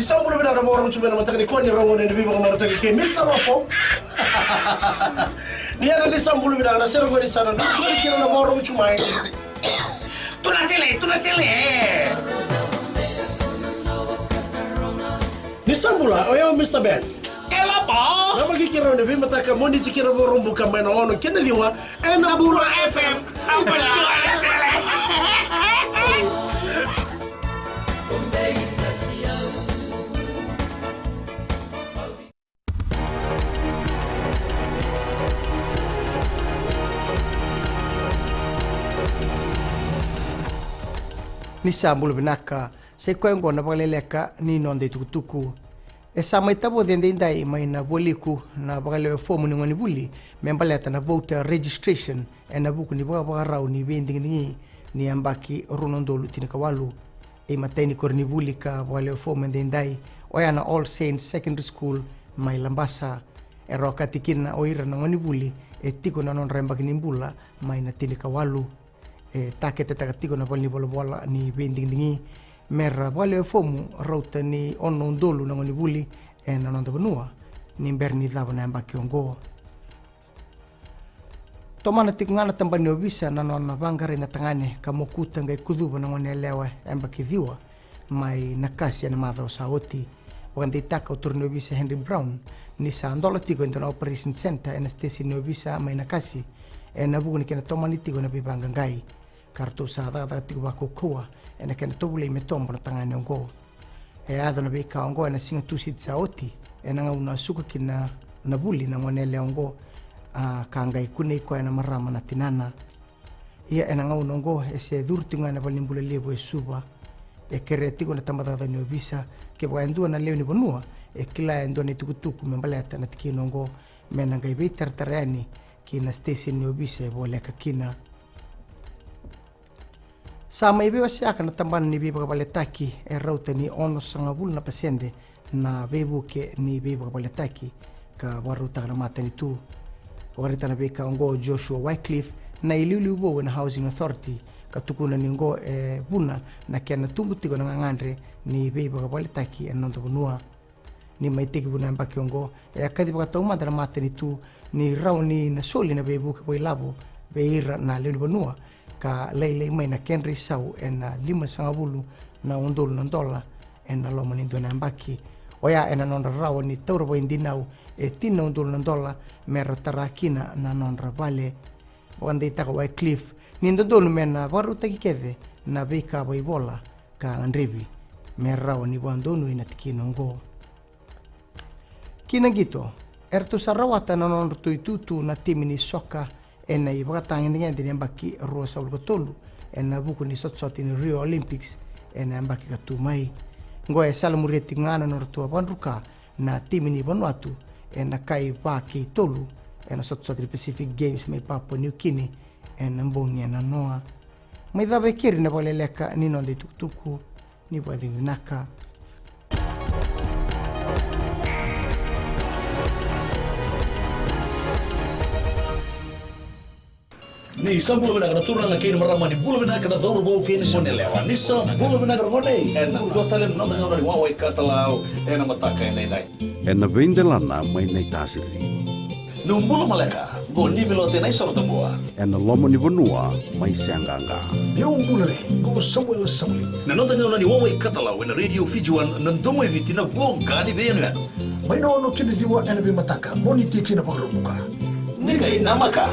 Isang mula na mo orang cuma mata ni kuan ni rangon ni bibo kamar tagi ke misa apa? Ni ada di sambulu bidang na sero go di sana. Cuma kira na mo orang cuma. Tu nasile. Ni sambula, oyo Mr. Ben. Kelapa. Nama kira ni bibo mata ka mo ni kira mo orang bukan main ono. Kena diwa, Bula FM. Apa tu nasile? Ni sambulu binaka se kwengo na vakaleleka ni nonde tukutuku e sama itabo dende indai mai na boliku na vakalewe fomu ni ngoni buli membaleta na voter registration e na buku ni vakarau ni vendingi ni ambaki runondolu tinikawalu e mateni korni buli ka vakalewe fomu dende indai oyana All Saints Secondary School mai Lambasa e rokati kina oira na ngoni buli e tiko na non rembaki ni mbula mai na tinikawalu e takete takatiko na pali bola ni vendingi merra vale fomu rauta ni ono ndolu na ngoni buli e na nonda banua ni berni dava na mbaki ongo tomana tikungana tambani obisa na nona vangare na tangane kamokuta ngai kuduba na ngoni lewa mbaki diwa mai nakasi na madha saoti wande taka uturni obisa Henry Brown ni sa ndola tiko na operation center anesthesia ni obisa mai nakasi e na buku ni kena tomani tiko na bibanga ngai kartu sa da tiko ba kokoa ena kena tobule me tombo na tangane ongo e ado na beka ongo ena singa tusit sa oti ena nga una suka kina na buli na ngone ongo a kanga ikune ko ena marama na tinana ia ena nga una ongo ese durtinga na balimbule lebo e suba e keretigo na tambata da no visa ke ba endu na leo ni bonua e kila endo ni tukutuku me baleta na tikino ongo mena ngai beter tereni kina station ni obisa e bole ka kina sama ibe wasiaka na tambana ni biba kapaletaki e rauta ni ono sangabul na pasende na bebuke ni biba kapaletaki ka waruta na mata ni tu warita na beka ongo Joshua Wycliffe na iliuli ubo na Housing Authority katukuna ni ongo e buna na kena tumbutiko na ngangandre ni biba kapaletaki e nondo bunua ni maiteki buna mbaki ongo e akadi baka taumanda na mata ni tu ni rauni na soli na bebuke po ilabo beira na leuni bunua ka lei mai na Kenry Sau ena 5 na ondolu na dola ena loma ni dona mbaki oya ena non rawa ni tauro bo indinau e tina ondolu na dola mera tarakina na non vale wande itaka Wycliffe ni ndolu mena waruta kikede na beka bo ibola ka anribi mera rawa ni wandonu ina tikino ngo kinagito ertu sarawata na non tuitutu na timini soka ena i bakatangin dengan di mbaki rosa ulgotolu ena buku ni sotsoti ni Rio Olympics ena mbaki katumai ngoe salamureti ngana nortua banruka na timini Vanuatu ena kai baki tolu ena sotsoti Pacific Games mai Papua New Guinea ena mbongi ena noa mai dhabe kiri na vakaleleka ni nonde tukutuku ni wadhinginaka Ni sambulu bina kana turna kini marama ni bulu bina kana dawr bo kini mone lewa ni sambulu bina kana mone en do talen no no ni wawe katalau en mataka en dai en vendelana mai nei tasiri no bulu maleka bo ni milote nai sorta boa en lomo ni bonua mai sanganga Ni bulu le go Samuel Samli. na no tanga ni wawe katalau en radio fijuan nan domo vitina vonga ni venu Mai no kini diwa ena bi mataka moni tiki na pagrubuka. ni kai namaka